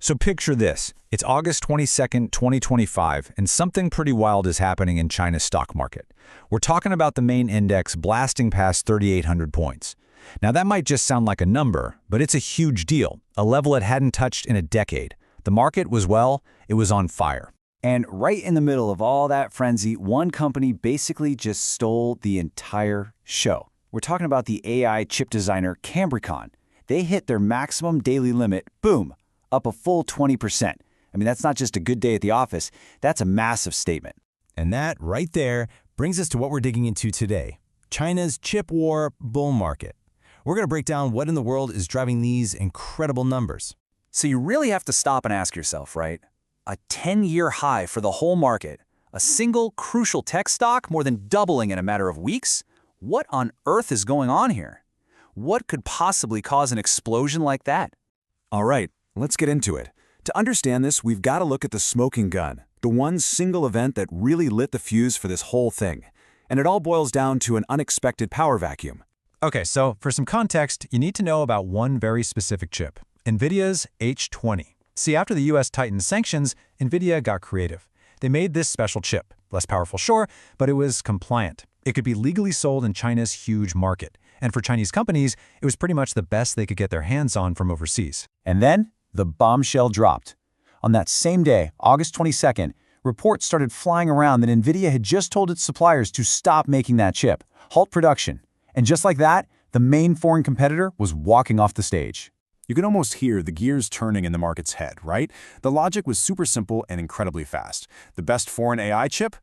So picture this. It's August 22nd, 2025, and something pretty wild is happening in China's stock market. We're talking about the main index blasting past 3,800 points. Now that might just sound like a number, but it's a huge deal, a level it hadn't touched in a decade. The market was, well, it was on fire. And right in the middle of all that frenzy, one company basically just stole the entire show. We're talking about the AI chip designer Cambricon. They hit their maximum daily limit, boom, up a full 20%. I mean, that's not just a good day at the office, that's a massive statement. And that, right there, brings us to what we're digging into today, China's chip war bull market. We're going to break down what in the world is driving these incredible numbers. So you really have to stop and ask yourself, right? A 10-year high for the whole market, a single crucial tech stock more than doubling in a matter of weeks? What on earth is going on here? What could possibly cause an explosion like that? All right, let's get into it. To understand this, we've got to look at the smoking gun, the one single event that really lit the fuse for this whole thing. And it all boils down to an unexpected power vacuum. Okay, so for some context, you need to know about one very specific chip, NVIDIA's H20. See, after the U.S. tightened sanctions, NVIDIA got creative. They made this special chip. Less powerful, sure, but it was compliant. It could be legally sold in China's huge market. And for Chinese companies, it was pretty much the best they could get their hands on from overseas. And then, the bombshell dropped. On that same day, August 22nd, reports started flying around that NVIDIA had just told its suppliers to stop making that chip, halt production. And just like that, the main foreign competitor was walking off the stage. You can almost hear the gears turning in the market's head, right? The logic was super simple and incredibly fast. The best foreign AI chip?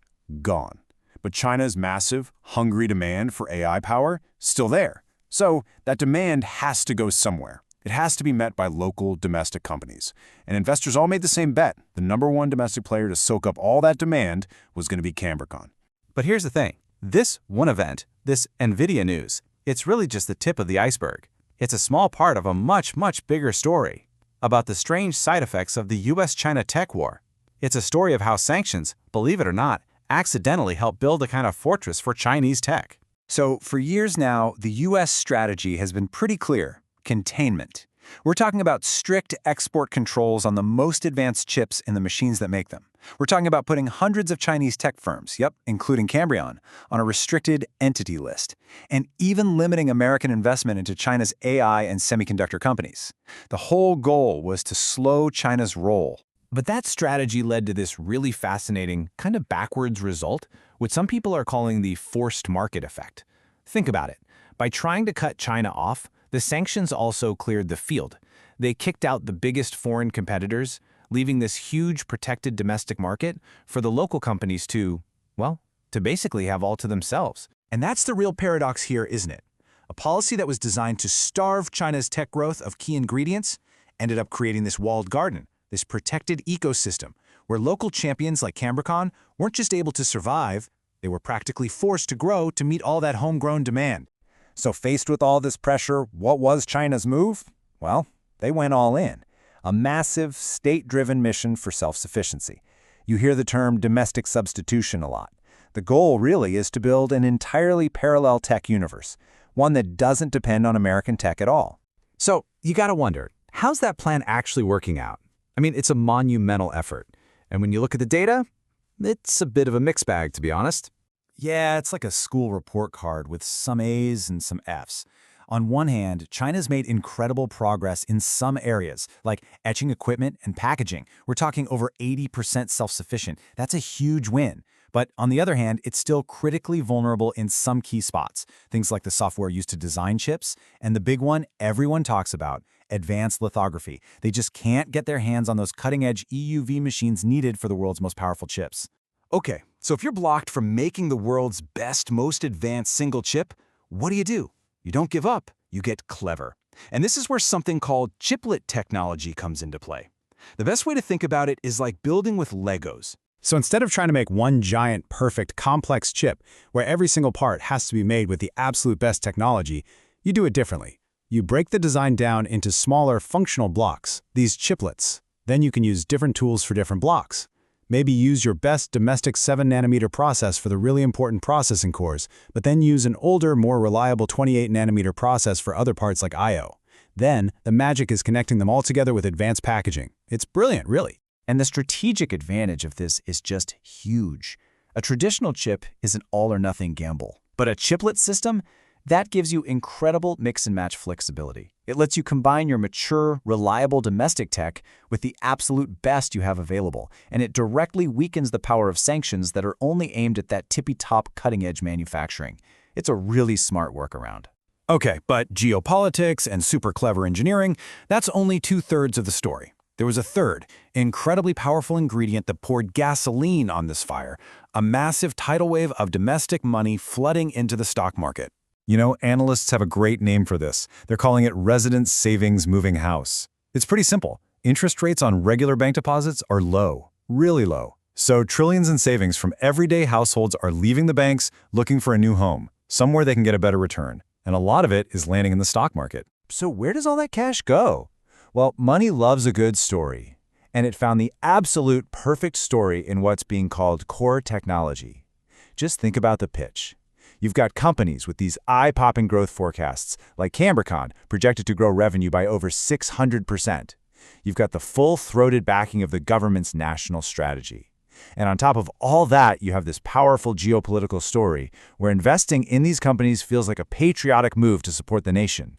Gone. But China's massive, hungry demand for AI power? Still there. So that demand has to go somewhere. It has to be met by local, domestic companies. And investors all made the same bet. The #1 domestic player to soak up all that demand was going to be Cambricon. But here's the thing. This one event, this NVIDIA news, it's really just the tip of the iceberg. It's a small part of a much, much bigger story about the strange side effects of the U.S. China tech war. It's a story of how sanctions, believe it or not, accidentally helped build a kind of fortress for Chinese tech. So for years now, the U.S. strategy has been pretty clear: containment. We're talking about strict export controls on the most advanced chips in the machines that make them. We're talking about putting hundreds of Chinese tech firms, including Cambricon, on a restricted entity list, and even limiting American investment into China's AI and semiconductor companies. The whole goal was to slow China's roll. But that strategy led to this really fascinating, kind of backwards result, which some people are calling the forced market effect. Think about it. By trying to cut China off, the sanctions also cleared the field. They kicked out the biggest foreign competitors, leaving this huge protected domestic market for the local companies to, well, to basically have all to themselves. And that's the real paradox here, isn't it? A policy that was designed to starve China's tech growth of key ingredients ended up creating this walled garden, this protected ecosystem, where local champions like Cambricon weren't just able to survive, they were practically forced to grow to meet all that homegrown demand. So faced with all this pressure, what was China's move? Well, they went all in. A massive, state-driven mission for self-sufficiency. You hear the term domestic substitution a lot. The goal really is to build an entirely parallel tech universe, one that doesn't depend on American tech at all. So you gotta wonder, how's that plan actually working out? I mean, it's a monumental effort. And when you look at the data, it's a bit of a mixed bag, to be honest. Yeah, it's like a school report card with some A's and some F's. On one hand, China's made incredible progress in some areas, like etching equipment and packaging. We're talking over 80% self-sufficient. That's a huge win. But on the other hand, it's still critically vulnerable in some key spots, things like the software used to design chips, and the big one everyone talks about, advanced lithography. They just can't get their hands on those cutting-edge EUV machines needed for the world's most powerful chips. Okay, so if you're blocked from making the world's best, most advanced single chip, what do? You don't give up, you get clever. And this is where something called Chiplet technology comes into play. The best way to think about it is like building with Legos. So instead of trying to make one giant, perfect, complex chip where every single part has to be made with the absolute best technology, you do it differently. You break the design down into smaller functional blocks, these chiplets. Then you can use different tools for different blocks. Maybe use your best domestic 7nm process for the really important processing cores, but then use an older, more reliable 28nm process for other parts like I/O. Then, the magic is connecting them all together with advanced packaging. It's brilliant, really. And the strategic advantage of this is just huge. A traditional chip is an all-or-nothing gamble. But a chiplet system, that gives you incredible mix-and-match flexibility. It lets you combine your mature, reliable domestic tech with the absolute best you have available, and it directly weakens the power of sanctions that are only aimed at that tippy-top cutting-edge manufacturing. It's a really smart workaround. Okay, but geopolitics and super clever engineering, that's only 2/3 of the story. There was a third, incredibly powerful ingredient that poured gasoline on this fire, a massive tidal wave of domestic money flooding into the stock market. You know, analysts have a great name for this. They're calling it resident savings moving house. It's pretty simple. Interest rates on regular bank deposits are low, really low. So trillions in savings from everyday households are leaving the banks looking for a new home, somewhere they can get a better return. And a lot of it is landing in the stock market. So where does all that cash go? Well, money loves a good story, and it found the absolute perfect story in what's being called core technology. Just think about the pitch. You've got companies with these eye-popping growth forecasts, like Cambricon, projected to grow revenue by over 600%. You've got the full-throated backing of the government's national strategy. And on top of all that, you have this powerful geopolitical story where investing in these companies feels like a patriotic move to support the nation.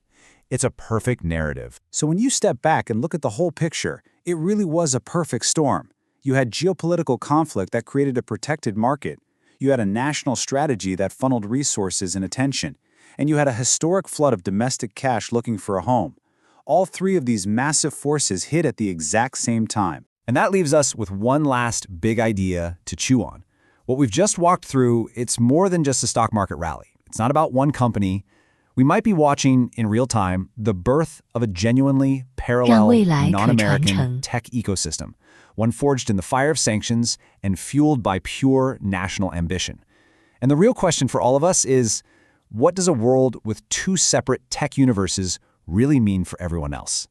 It's a perfect narrative. So when you step back and look at the whole picture, it really was a perfect storm. You had geopolitical conflict that created a protected market. You had a national strategy that funneled resources and attention. And you had a historic flood of domestic cash looking for a home. All three of these massive forces hit at the exact same time. And that leaves us with one last big idea to chew on. What we've just walked through, it's more than just a stock market rally. It's not about one company. We might be watching in real time the birth of a genuinely parallel, non-American tech ecosystem, one forged in the fire of sanctions and fueled by pure national ambition. And the real question for all of us is, what does a world with two separate tech universes really mean for everyone else?